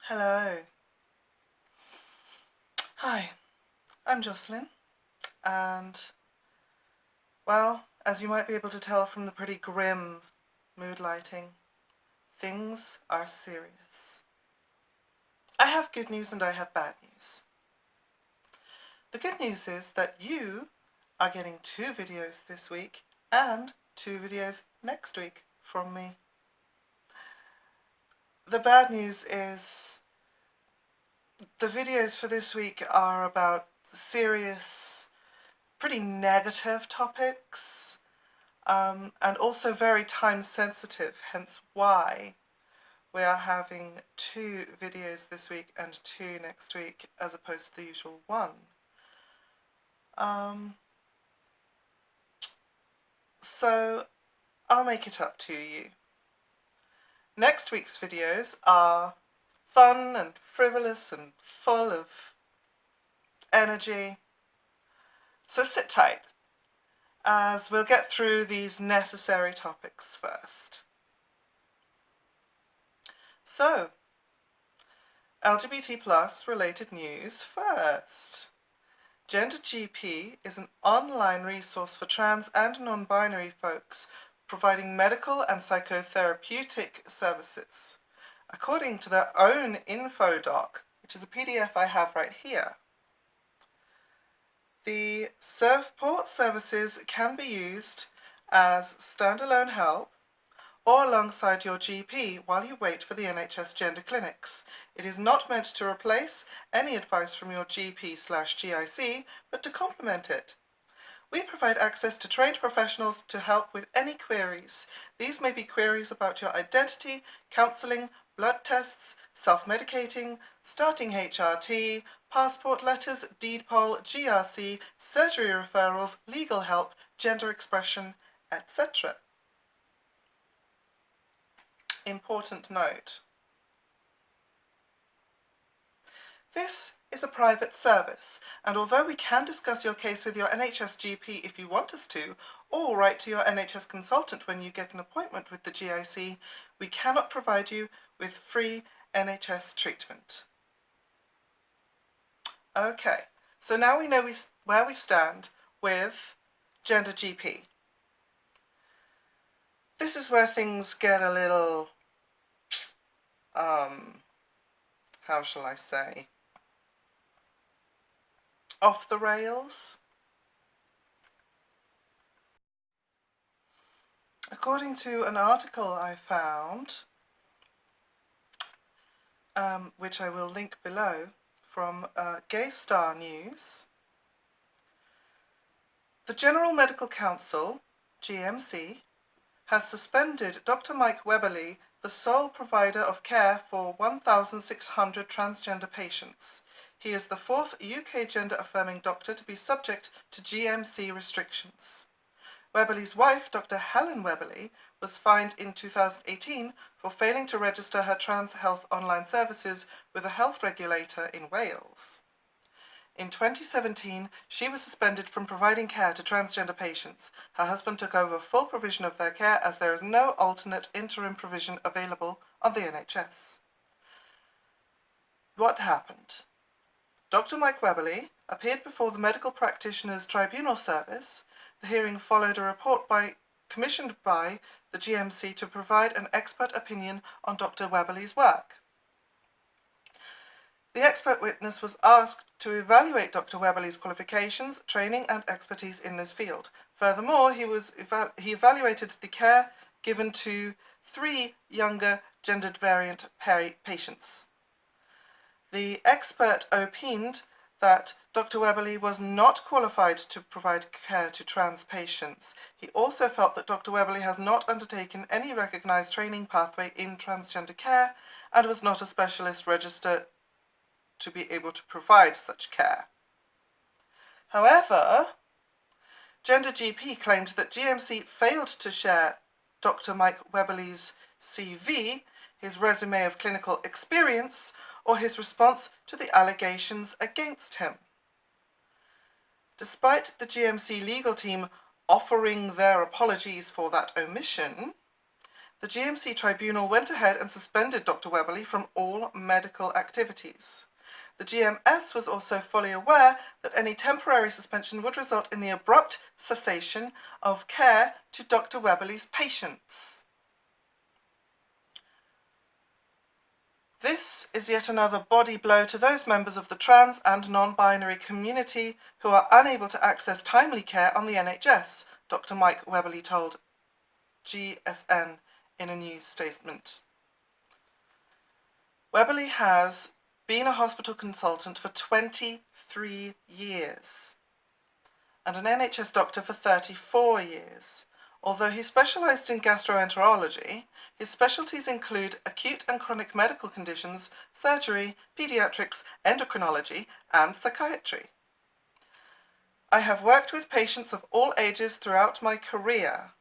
Hello. Hi, I'm Jocelyn, and, well, as you might be able to tell from the pretty grim mood lighting, things are serious. I have good news and I have bad news. The good news is that you are getting 2 videos this week and 2 videos next week from me. The bad news is the videos for this week are about serious, pretty negative topics, and also very time sensitive, hence why we are having 2 videos this week and 2 next week as opposed to the usual 1. So I'll make it up to you. Next week's videos are fun and frivolous and full of energy, so sit tight as we'll get through these necessary topics first. So, LGBT+ related news first. GenderGP is an online resource for trans and non-binary folks providing medical and psychotherapeutic services. According to their own info doc, which is a PDF I have right here, the support services can be used as standalone help or alongside your GP while you wait for the NHS gender clinics. It is not meant to replace any advice from your GP/GIC, but to complement it. We provide access to trained professionals to help with any queries. These may be queries about your identity, counselling, blood tests, self-medicating, starting HRT, passport letters, deed poll, GRC, surgery referrals, legal help, gender expression, etc. Important note. This is a private service, and although we can discuss your case with your NHS GP if you want us to, or write to your NHS consultant when you get an appointment with the GIC, we cannot provide you with free NHS treatment. Okay, so now we know where we stand with GenderGP. This is where things get a little, how shall I say, off the rails. According to an article I found, which I will link below, from Gay Star News, the General Medical Council, GMC, has suspended Dr. Mike Webberley, the sole provider of care for 1,600 transgender patients. He is the 4th UK gender-affirming doctor to be subject to GMC restrictions. Webberley's wife, Dr. Helen Webberley, was fined in 2018 for failing to register her trans health online services with a health regulator in Wales. In 2017, she was suspended from providing care to transgender patients. Her husband took over full provision of their care as there is no alternate interim provision available on the NHS. What happened? Dr. Mike Webberley appeared before the Medical Practitioners Tribunal Service. The hearing followed a report commissioned by the GMC to provide an expert opinion on Dr. Webberley's work. The expert witness was asked to evaluate Dr. Webberley's qualifications, training and expertise in this field. Furthermore, he evaluated the care given to 3 younger gendered variant patients. The expert opined that Dr. Webberley was not qualified to provide care to trans patients. He also felt that Dr. Webberley has not undertaken any recognised training pathway in transgender care and was not a specialist registered to be able to provide such care. However, GenderGP claimed that GMC failed to share Dr. Mike Webberley's CV, his resume of clinical experience, or his response to the allegations against him. Despite the GMC legal team offering their apologies for that omission, the GMC tribunal went ahead and suspended Dr. Weberly from all medical activities. The GMS was also fully aware that any temporary suspension would result in the abrupt cessation of care to Dr. Weberly's patients. This is yet another body blow to those members of the trans and non-binary community who are unable to access timely care on the NHS, Dr. Mike Weberly told GSN in a news statement. Weberly has been a hospital consultant for 23 years and an NHS doctor for 34 years. Although he specialised in gastroenterology, his specialties include acute and chronic medical conditions, surgery, paediatrics, endocrinology, and psychiatry. I have worked with patients of all ages throughout my career,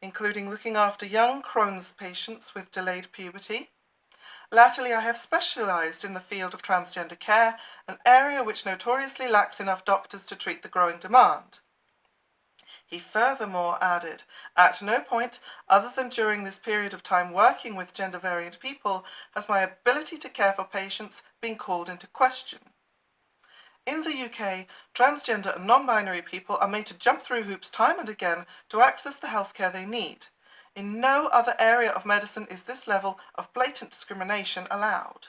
including looking after young Crohn's patients with delayed puberty. Latterly, I have specialised in the field of transgender care, an area which notoriously lacks enough doctors to treat the growing demand. He furthermore added, at no point, other than during this period of time working with gender-variant people, has my ability to care for patients been called into question. In the UK, transgender and non-binary people are made to jump through hoops time and again to access the healthcare they need. In no other area of medicine is this level of blatant discrimination allowed.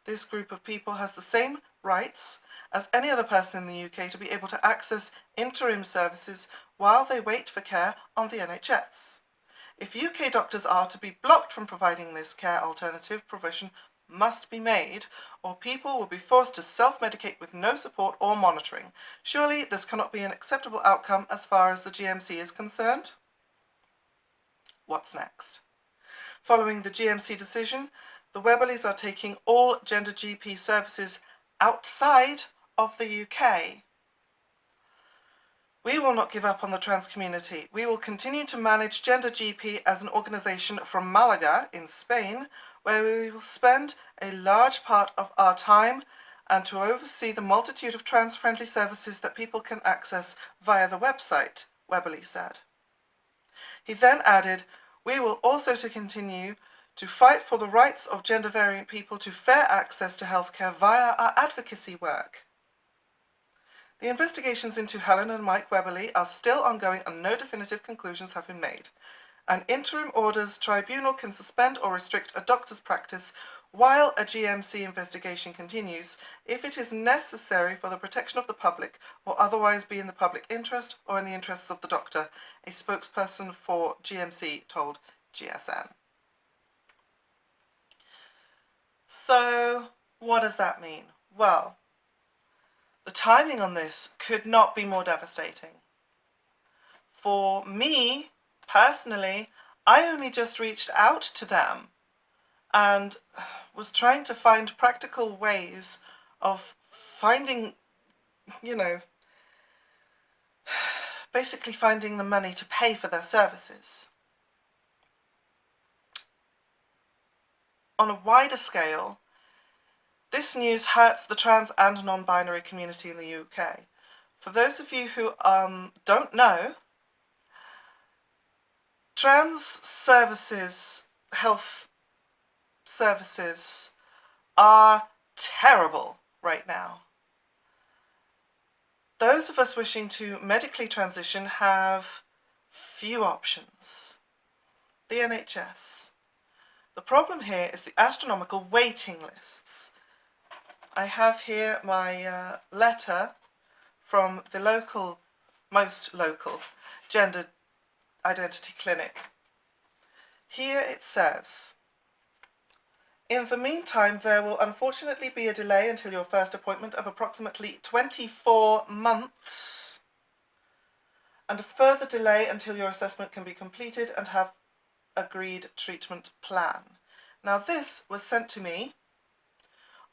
This group of people has the same rights as any other person in the UK to be able to access interim services while they wait for care on the NHS. If UK doctors are to be blocked from providing this care, alternative provision must be made, or people will be forced to self-medicate with no support or monitoring. Surely this cannot be an acceptable outcome as far as the GMC is concerned. What's next? Following the GMC decision, the Weberlys are taking all gender GP services outside of the UK. We will not give up on the trans community. We will continue to manage Gender GP as an organisation from Malaga in Spain, where we will spend a large part of our time and to oversee the multitude of trans-friendly services that people can access via the website, Weberly said. He then added, we will also continue to fight for the rights of gender-variant people to fair access to healthcare via our advocacy work. The investigations into Helen and Mike Weberly are still ongoing and no definitive conclusions have been made. An interim orders tribunal can suspend or restrict a doctor's practice while a GMC investigation continues if it is necessary for the protection of the public or otherwise be in the public interest or in the interests of the doctor, a spokesperson for GMC told GSN. So, what does that mean? Well, the timing on this could not be more devastating. For me, personally, I only just reached out to them and was trying to find practical ways of finding, basically finding the money to pay for their services. On a wider scale, this news hurts the trans and non-binary community in the UK. For those of you who don't know, trans services, health services, are terrible right now. Those of us wishing to medically transition have few options. The NHS. The problem here is the astronomical waiting lists. I have here my letter from the most local gender identity clinic. Here it says, in the meantime, there will unfortunately be a delay until your first appointment of approximately 24 months and a further delay until your assessment can be completed and have agreed treatment plan. Now this was sent to me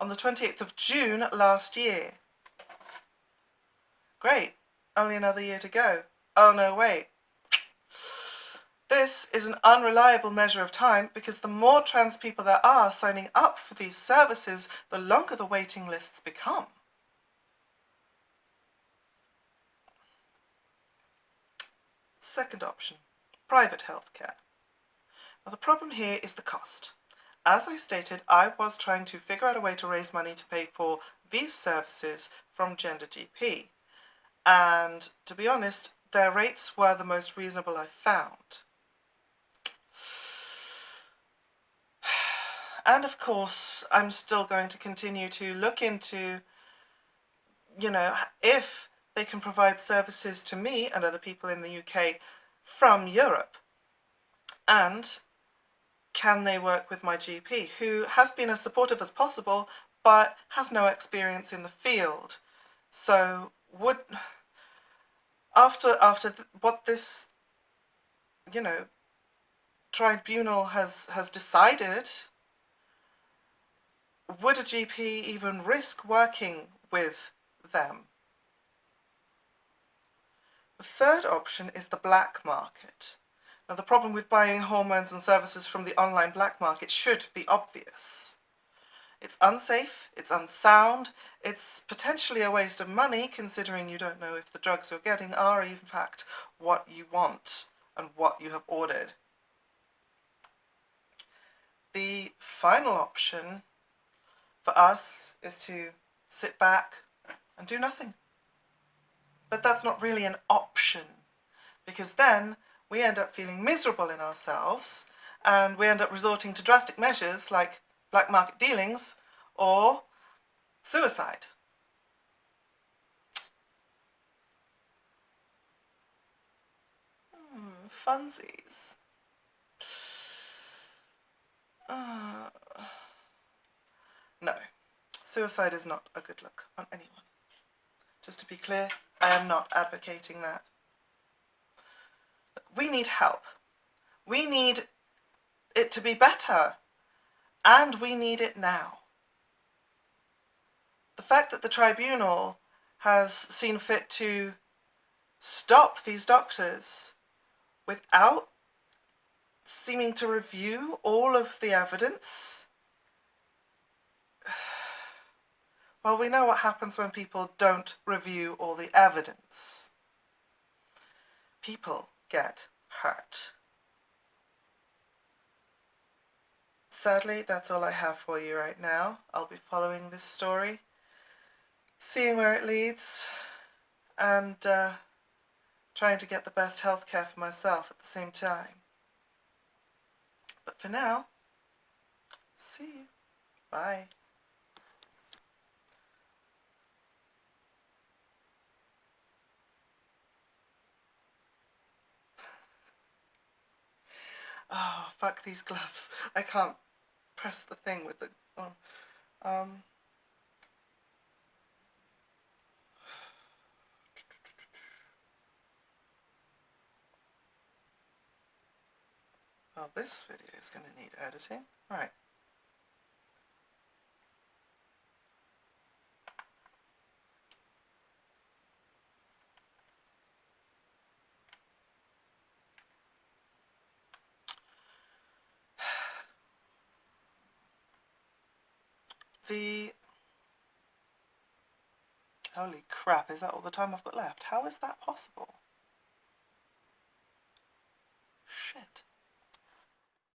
on the 28th of June last year. Great, only another year to go. Oh no, wait. This is an unreliable measure of time because the more trans people there are signing up for these services, the longer the waiting lists become. Second option, private healthcare. Now, the problem here is the cost. As I stated, I was trying to figure out a way to raise money to pay for these services from Gender GP. And to be honest, their rates were the most reasonable I found. And of course, I'm still going to continue to look into, if they can provide services to me and other people in the UK from Europe. And can they work with my GP, who has been as supportive as possible, but has no experience in the field. So after what this, tribunal has decided, would a GP even risk working with them? The third option is the black market. Now, the problem with buying hormones and services from the online black market should be obvious. It's unsafe, it's unsound, it's potentially a waste of money, considering you don't know if the drugs you're getting are in fact what you want and what you have ordered. The final option for us is to sit back and do nothing. But that's not really an option, because then we end up feeling miserable in ourselves and we end up resorting to drastic measures like black market dealings or suicide. Funsies. No, suicide is not a good look on anyone. Just to be clear, I am not advocating that. We need help. We need it to be better, and we need it now. The fact that the tribunal has seen fit to stop these doctors without seeming to review all of the evidence, well, we know what happens when people don't review all the evidence. People get hurt. Sadly, that's all I have for you right now. I'll be following this story, seeing where it leads, and trying to get the best healthcare for myself at the same time. But for now, see you. Bye. Oh, fuck these gloves. I can't press the thing with the... Well, this video is going to need editing. Right. Holy crap, is that all the time I've got left? How is that possible? Shit.